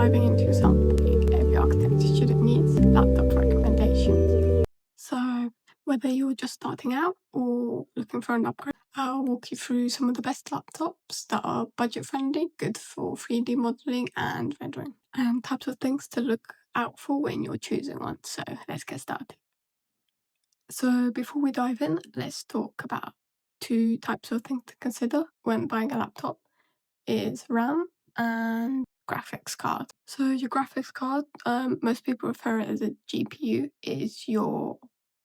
diving into something every architecture student needs, laptop recommendations. So whether you're just starting out or looking for an upgrade, I'll walk you through some of the best laptops that are budget friendly, good for 3D modeling and rendering, and types of things to look out for when you're choosing one. So let's get started. So before we dive in, let's talk about two types of things to consider when buying a laptop is RAM and graphics card. So your graphics card, most people refer it as a GPU, is your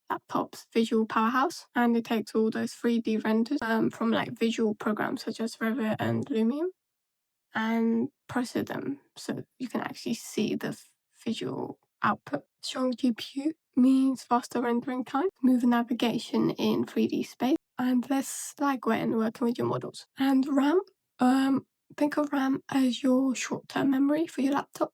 laptop's visual powerhouse, and it takes all those 3D renders from like visual programs such as Revit and Lumion and process them so you can actually see the visual output. Strong GPU means faster rendering time, smoother navigation in 3D space, and less lag when working with your models. And RAM, think of RAM as your short-term memory for your laptop.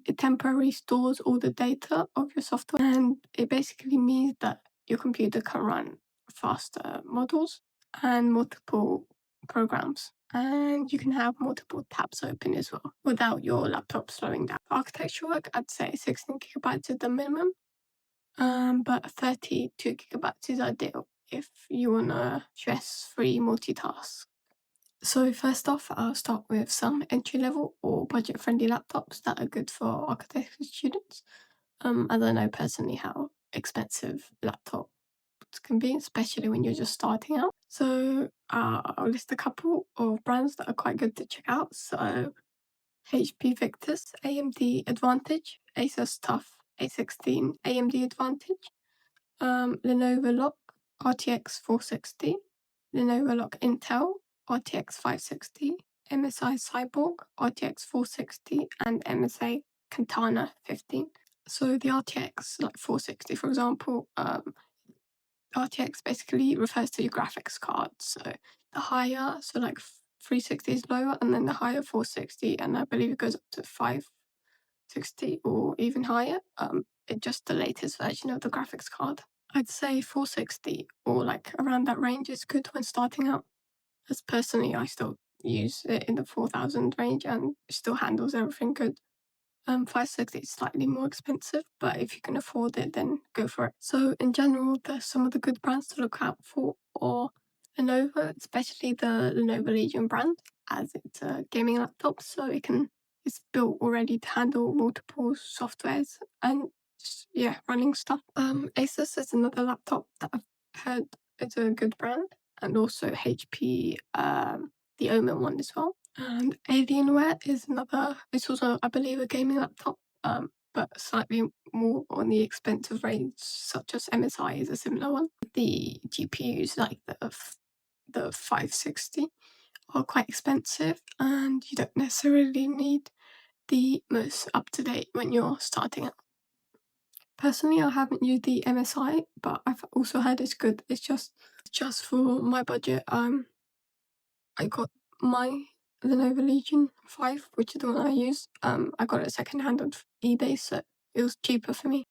It temporarily stores all the data of your software, and it basically means that your computer can run faster models and multiple programs. And you can have multiple tabs open as well without your laptop slowing down. For architecture work, I'd say 16 gigabytes is the minimum, but 32 gigabytes is ideal if you want to stress-free multitask. So first off, I'll start with some entry-level or budget-friendly laptops that are good for architecture students. I don't know personally how expensive laptops can be, especially when you're just starting out. So I'll list a couple of brands that are quite good to check out. So HP Victus, AMD Advantage, ASUS TUF A16, AMD Advantage, Lenovo Lock RTX 460, Lenovo Lock Intel RTX 560, MSI Cyborg RTX 460, and MSI Katana 15. So the RTX like 460, for example, RTX basically refers to your graphics card. So the higher, so like 360 is lower, and then the higher 460, and I believe it goes up to 560 or even higher. It's just the latest version of the graphics card. I'd say 460 or like around that range is good when starting out. As personally, I still use it in the 4000 range and it still handles everything good. 560 is slightly more expensive, but if you can afford it, then go for it. So in general, there's some of the good brands to look out for, or Lenovo, especially the Lenovo Legion brand, as it's a gaming laptop, so it's built already to handle multiple softwares and running stuff. ASUS is another laptop that I've heard is a good brand, and also HP, the Omen one as well. And Alienware is another, it's also, I believe, a gaming laptop, but slightly more on the expensive range, such as MSI is a similar one. The GPUs, like the 560, are quite expensive, and you don't necessarily need the most up-to-date when you're starting out. Personally, I haven't used the MSI, but I've also heard it's good. It's just for my budget. I got my Lenovo Legion 5, which is the one I use. I got it secondhand on eBay, so it was cheaper for me.